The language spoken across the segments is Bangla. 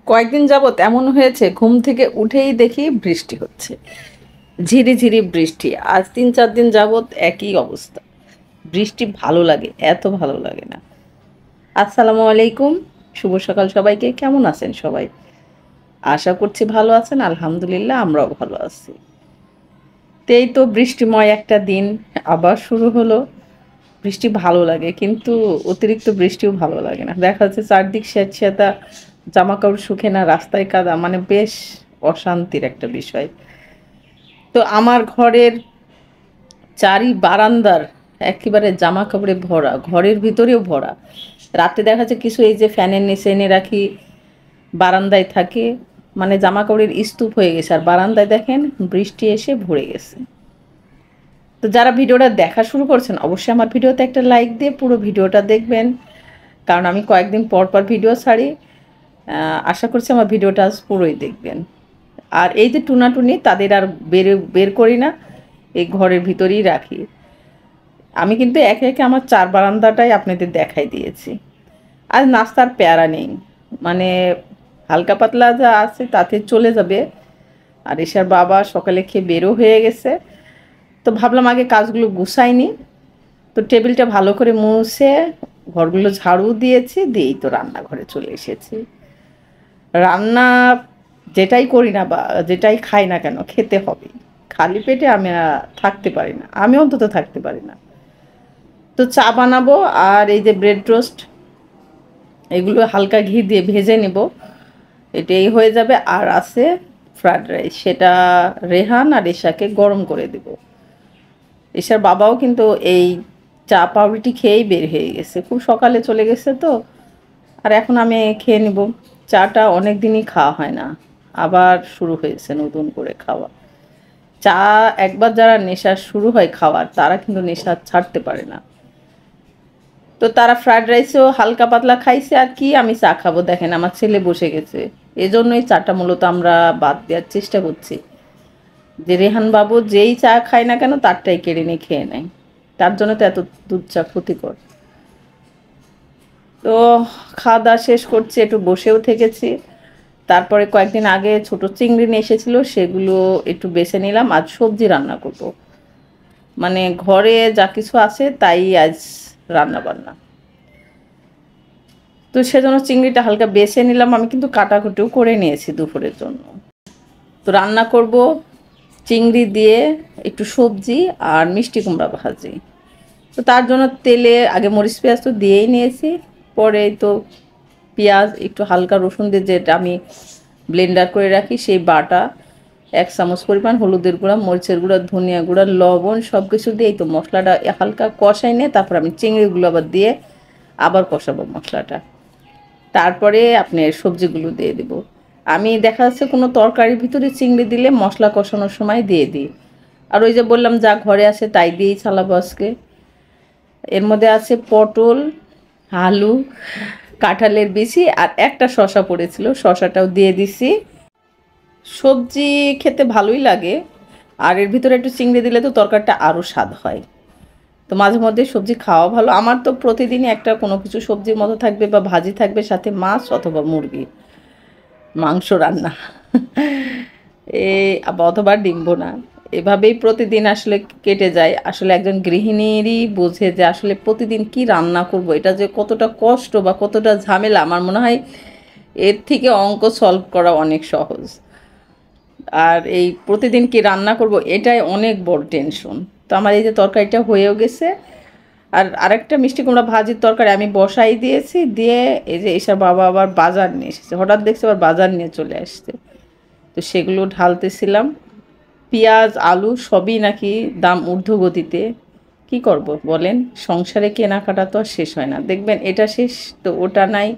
কয়েকদিন যাবৎ এমন হয়েছে ঘুম থেকে উঠেই দেখি বৃষ্টি হচ্ছে, ঝিরিঝিরি বৃষ্টি। আজ 3-4 দিন যাবৎ একই অবস্থা। বৃষ্টি ভালো লাগে, এত ভালো লাগে না। আসসালামু আলাইকুম, শুভ সকাল সবাইকে। কেমন আছেন সবাই? আশা করছি ভালো আছেন। আলহামদুলিল্লাহ, আমরাও ভালো আছি। তো এই তো বৃষ্টিময় একটা দিন আবার শুরু হলো। বৃষ্টি ভালো লাগে, কিন্তু অতিরিক্ত বৃষ্টিও ভালো লাগে না। দেখা যাচ্ছে চারদিক স্যাঁতসেঁতা, জামাকাপড় শুকে না, রাস্তায় কাদা, মানে বেশ অশান্তির একটা বিষয়। তো আমার ঘরের বারান্দার একেবারে জামা কাপড়ে ভরা, ঘরের ভিতরেও ভরা। রাতে দেখা যাচ্ছে কিছু এই যে ফ্যানের নিচে এনে রাখি, বারান্দায় থাকে, মানে জামা কাপড়ের স্তূপ হয়ে গেছে। আর বারান্দায় দেখেন বৃষ্টি এসে ভরে গেছে। তো যারা ভিডিওটা দেখা শুরু করছেন, অবশ্যই আমার ভিডিওতে একটা লাইক দিয়ে পুরো ভিডিওটা দেখবেন, কারণ আমি কয়েকদিন পর পর ভিডিও ছাড়ি। আশা করছি আমার ভিডিওটা আজ পুরোই দেখবেন। আর এই যে টুনাটুনি, তাদের আর বের করি না, এই ঘরের ভিতরেই রাখি। আমি কিন্তু একে একে আমার বারান্দাটাই আপনাদের দেখাই দিয়েছি। আজ নাস্তার প্যারা নেই, মানে হালকা পাতলা যা আছে তাতে চলে যাবে। আর এসার বাবা সকালে খেয়ে বেরো হয়ে গেছে। তো ভাবলাম আগে কাজগুলো গুছাইনি। তো টেবিলটা ভালো করে মুছে ঘরগুলো ঝাড়ু দিয়েছি, দিয়েই তো রান্নাঘরে চলে এসেছি। রান্না যেটাই করি না বা যেটাই খাই না কেন, খেতে হবে। খালি পেটে আমি থাকতে পারি না, আমি অন্তত থাকতে পারি না। তো চা বানাবো, আর এই যে ব্রেড টোস্ট, এগুলো হালকা ঘি দিয়ে ভেজে নেব, এটাই হয়ে যাবে। আর আছে ফ্রায়েড রাইস, সেটা রেহান আর এশাকে গরম করে দেব। এশার বাবাও কিন্তু এই চা পাউরুটি খেয়েই বের হয়ে গেছে, খুব সকালে চলে গেছে তো। আর এখন আমি খেয়ে নিব। চাটা অনেক দিনই খাওয়া হয় না, আবার শুরু হয়েছে নতুন করে খাওয়া। চা একবার যারা নেশা শুরু হয় খাওয়ার, তারা কিন্তু নেশা ছাড়তে পারে না। তো তারা ফ্রায়েড রাইসও হালকা পাতলা খাইছে, আর কি আমি চা খাবো। দেখেন আমার ছেলে বসে গেছে, এজন্যই চাটা মূলত আমরা বাদ দেওয়ার চেষ্টা করছি, যে রেহান বাবু যেই চা খায় না কেন তারটাই কেড়ে নিয়ে খেয়ে নেয়। তার জন্য তো এত দুধ চা ক্ষতিকর। তো খাওয়া দাওয়া শেষ করছি, একটু বসেও থেকেছি। তারপরে কয়েকদিন আগে ছোট চিংড়ি নিয়ে এসেছিলো, সেগুলো একটু বেছে নিলাম। আজ সবজি রান্না করব, মানে ঘরে যা কিছু আছে তাই আজ রান্না বান্না। তো সেজন্য চিংড়িটা হালকা বেছে নিলাম। আমি কিন্তু কাটাকুটিও করে নিয়েছি দুপুরের জন্য। তো রান্না করব চিংড়ি দিয়ে একটু সবজি আর মিষ্টি কুমড়া ভাজি। তো তার জন্য তেলে আগে মরিচ পেঁয়াজ তো দিয়েই নিয়েছি, পরে তো পেঁয়াজ একটু হালকা রসুন দিয়ে, যেটা আমি ব্লেন্ডার করে রাখি, সেই বাটা 1 চামচ পরিমাণ, হলুদের গুঁড়া, মরিচের গুঁড়া, ধনিয়া গুঁড়া, লবণ, সব কিছু দিয়েই তো মশলাটা হালকা কষাই নিয়ে তারপর আমি চিংড়িগুলো আবার দিয়ে আবার কষাবো মশলাটা। তারপরে আপনি সবজিগুলো দিয়ে দেব। আমি দেখা যাচ্ছে কোনো তরকারির ভিতরে চিংড়ি দিলে মশলা কষানোর সময় দিয়ে দিই। আর ওই যে বললাম যা ঘরে আছে তাই দিয়েই চালাবো আজকে। এর মধ্যে আছে পটল, আলু, কাঁঠালের বিচি, আর একটা শসা পড়েছিল, শসাটাও দিয়ে দিছি। সবজি খেতে ভালোই লাগে, আর এর ভিতরে একটু চিংড়ি দিলে তো তরকারিটা আরও স্বাদ হয়। তো মাঝে মধ্যে সবজি খাওয়া ভালো। আমার তো প্রতিদিনই একটা কোনো কিছু সবজির মতো থাকবে, বা ভাজি থাকবে, সাথে মাছ অথবা মুরগি মাংস রান্না অথবা ডিম ভুনা। এভাবেই প্রতিদিন আসলে কেটে যায়। আসলে একজন গৃহিণীরই বোঝে যে আসলে প্রতিদিন কি রান্না করব, এটা যে কতটা কষ্ট বা কতটা ঝামেলা। আমার মনে হয় এর থেকে অঙ্ক সলভ করা অনেক সহজ। আর এই প্রতিদিন কি রান্না করব, এটাই অনেক বড় টেনশন। তো আমার এই যে তরকারিটা হয়েও গেছে। আর আরেকটা মিষ্টি কুমড়া ভাজির তরকারি আমি বসাই দিয়েছি, দিয়ে এই যে এসব বাবা আবার বাজার নিয়ে এসেছে, হঠাৎ দেখছি আবার বাজার নিয়ে চলে আসছে। তো সেগুলো ঢালতেছিলাম। পেঁয়াজ আলু সবই নাকি দাম ঊর্ধ্বগতিতে। কি করব বলেন, সংসারে কেনাকাটা তো আর শেষ হয় না। দেখবেন এটা শেষ তো ওটা নাই,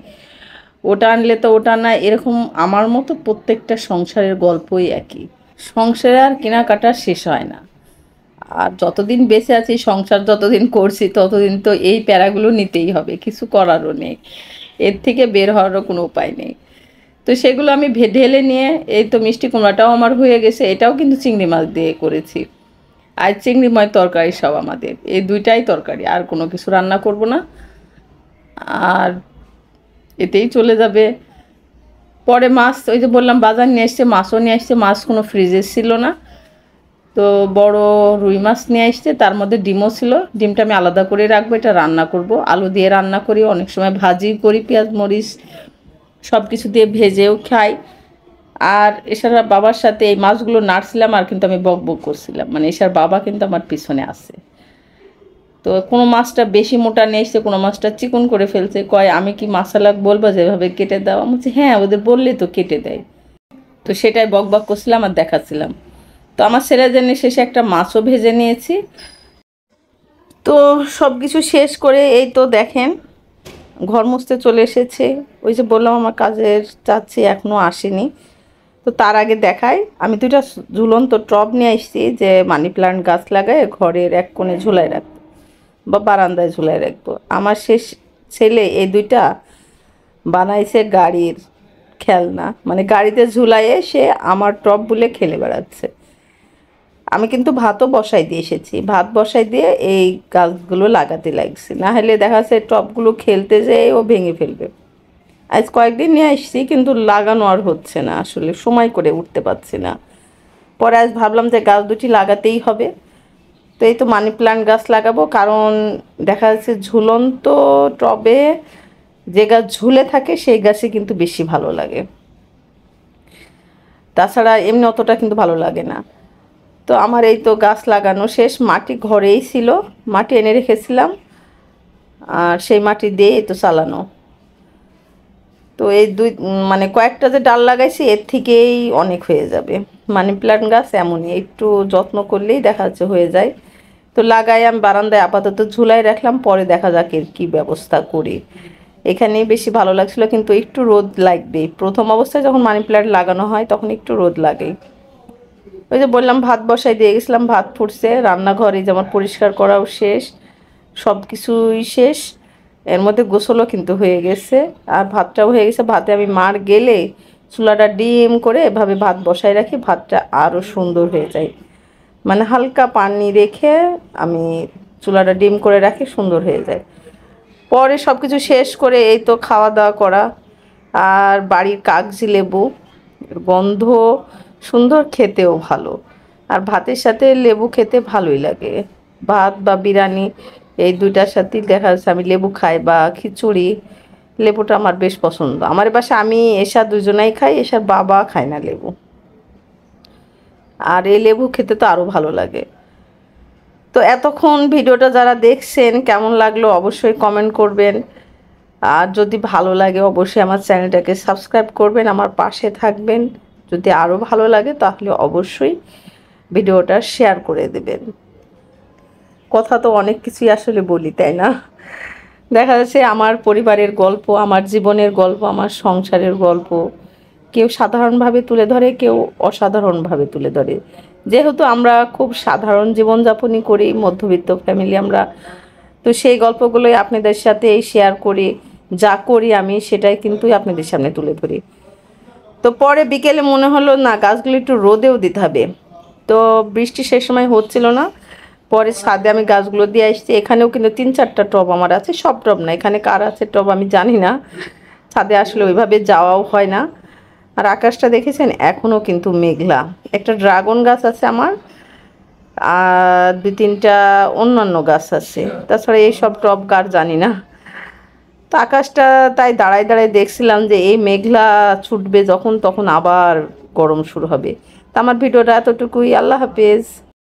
ওটা আনলে তো ওটা নাই, এরকম আমার মতো প্রত্যেকটা সংসারের গল্পই একই। সংসারে আর কেনাকাটা শেষ হয় না। আর যতদিন বেঁচে আছি, সংসার যতদিন করছি, ততদিন তো এই প্যারাগুলো নিতেই হবে, কিছু করারও নেই। এর থেকে বের হওয়ারও কোনো উপায় নেই। তো সেগুলো আমি ঢেলে নিয়ে, এই তো মিষ্টি কুমড়াটাও আমার হয়ে গেছে, এটাও কিন্তু চিংড়ি মাছ দিয়ে করেছি। আর চিংড়িময় তরকারি সব আমাদের, এই দুইটাই তরকারি, আর কোনো কিছু রান্না করব না। আর এতেই চলে যাবে পরে মাছ ওই যে বললাম বাজার নিয়ে আসছে, মাছও নিয়ে আসছে, মাছ কোনো ফ্রিজে ছিল না, তো বড় রুই মাছ নিয়ে আসছে, তার মধ্যে ডিমও ছিল। ডিমটা আমি আলাদা করে রাখবো, এটা রান্না করব, আলু দিয়ে রান্না করি, অনেক সময় ভাজি করি, পেঁয়াজ মরিচ সব কিছু দিয়ে ভেজেও খাই। আর এছাড়া বাবার সাথে এই মাছগুলো নাড়ছিলাম, আর কিন্তু আমি বক বক করছিলাম, মানে এছাড়া বাবা কিন্তু আমার পিছনে আছে। তো কোনো মাছটা বেশি মোটা নিয়ে এসছে, কোনো মাছটা চিকন করে ফেলছে, কয় আমি কি মাছালা বলবো যেভাবে কেটে দাও? আমি বলছি হ্যাঁ, ওদের বললে তো কেটে দেয়। তো সেটাই বক বক করছিলাম আর দেখাচ্ছিলাম। তো আমার ছেলে জেনে শেষে একটা মাছও ভেজে নিয়েছি। তো সব কিছু শেষ করে এই তো দেখেন ঘর মুছতে চলে এসেছে। ওই যে বললাম আমার কাজের চাচ্ছি এখনও আসেনি। তো তার আগে দেখাই, আমি দুইটা ঝুলন্ত টব নিয়ে আসছি, যে মানি প্লান্ট গাছ লাগায় ঘরের এক কোণে ঝুলাই রাখবো বা বারান্দায় ঝুলাই রাখবো। আমার শেষ ছেলে এই দুইটা বানাইছে গাড়ির খেলনা, মানে গাড়িতে ঝুলাইয়ে সে আমার টব বলে খেলে বেড়াচ্ছে। আমি কিন্তু ভাতও বসাই দিয়ে এসেছি, ভাত বসাই দিয়ে এই গাছগুলো লাগাতে লাগছি, না হলে দেখা যাচ্ছে টবগুলো খেলতে যেয়ে ও ভেঙে ফেলবে। আজ কয়েকদিন নিয়ে আসছি কিন্তু লাগানো আর হচ্ছে না, আসলে সময় করে উঠতে পারছি না। পরে আজ ভাবলাম যে গাছ দুটি লাগাতেই হবে। তো এই তো মানি প্লান্ট গাছ লাগাবো, কারণ দেখা যাচ্ছে ঝুলন্ত টবে যে গাছ ঝুলে থাকে সেই গাছে কিন্তু বেশি ভালো লাগে, তাছাড়া এমনি অতটা কিন্তু ভালো লাগে না। তো আমার এই তো গাছ লাগানো শেষ, মাটি ঘরেই ছিল, মাটি এনে রেখেছিলাম, আর সেই মাটি দিয়ে এই তো চালানো। তো এই মানে কয়েকটা যে ডাল লাগাইছি এর থেকেই অনেক হয়ে যাবে। মানি প্ল্যান্ট গাছ এমনই, একটু যত্ন করলেই দেখা যাচ্ছে হয়ে যায়। তো লাগাই আমি বারান্দায় আপাতত ঝুলাই রাখলাম, পরে দেখা যাক এর কী ব্যবস্থা করি। এখানেই বেশি ভালো লাগছিলো, কিন্তু একটু রোদ লাগবে। প্রথম অবস্থায় যখন মানি প্ল্যান্ট লাগানো হয় তখন একটু রোদ লাগে। ওই যে বললাম ভাত বসাই দিয়ে গেছিলাম, ভাত ফুটছে, রান্নাঘরে যেমন পরিষ্কার করাও শেষ, সব কিছুই শেষ। এর মধ্যে গোসলও কিন্তু হয়ে গেছে, আর ভাতটাও হয়ে গেছে। ভাতে আমি মার গেলে চুলাটা ডিম করে এভাবে ভাত বসাই রাখি, ভাতটা আরও সুন্দর হয়ে যায়। মানে হালকা পানি রেখে আমি চুলাটা ডিম করে রাখি, সুন্দর হয়ে যায়। পরে সব কিছু শেষ করে এই তো খাওয়া দাওয়া করা। আর বাড়ির কাগজি লেবু গন্ধ সুন্দর, খেতেও ভালো, আর ভাতের সাথে লেবু খেতে ভালোই লাগে। ভাত বা বিরিয়ানি এই দুইটার সাথেই দেখা যাচ্ছে আমি লেবু খাই, বা খিচুড়ি। লেবুটা আমার বেশ পছন্দ। আমার বাসায় আমি এসা দুজনাই খাই, এসার বাবা খায় না লেবু, আর এই লেবু খেতে তো আরও ভালো লাগে। তো এতক্ষণ ভিডিওটা যারা দেখছেন কেমন লাগলো অবশ্যই কমেন্ট করবেন, আর যদি ভালো লাগে অবশ্যই আমার চ্যানেলটাকে সাবস্ক্রাইব করবেন, আমার পাশে থাকবেন। যদি আরও ভালো লাগে তাহলে অবশ্যই ভিডিওটা শেয়ার করে দেবেন। কথা তো অনেক কিছুই আসলে বলি, তাই না? দেখা যাচ্ছে আমার পরিবারের গল্প, আমার জীবনের গল্প, আমার সংসারের গল্প কেউ সাধারণভাবে তুলে ধরে, কেউ অসাধারণভাবে তুলে ধরে। যেহেতু আমরা খুব সাধারণ জীবনযাপনই করি, মধ্যবিত্ত ফ্যামিলি আমরা, তো সেই গল্পগুলোই আপনাদের সাথে শেয়ার করি। যা করি আমি সেটাই কিন্তু আপনাদের সামনে তুলে ধরি। তো পরে বিকেলে মনে হলো না গাছগুলো একটু রোদেও দিতে হবে, তো বৃষ্টি সেই সময় হচ্ছিল না। পরে ছাদে আমি গাছগুলো দিয়ে আসছি। এখানেও কিন্তু 3-4টা টব আমার আছে, সব টব না, এখানে কার আছে টব আমি জানি না, ছাদে আসলে ওইভাবে যাওয়াও হয় না। আর আকাশটা দেখেছেন এখনও কিন্তু মেঘলা। একটা ড্রাগন গাছ আছে আমার, আর 2-3টা অন্যান্য গাছ আছে, তাছাড়া এইসব টব কার জানি না। তো আকাশটা তাই দাঁড়ায় দাঁড়ায় দেখছিলাম যে এই মেঘলা ছুটবে যখন, তখন আবার গরম শুরু হবে। তো আমার ভিডিওটা এতটুকুই। আল্লাহ হাফেজ।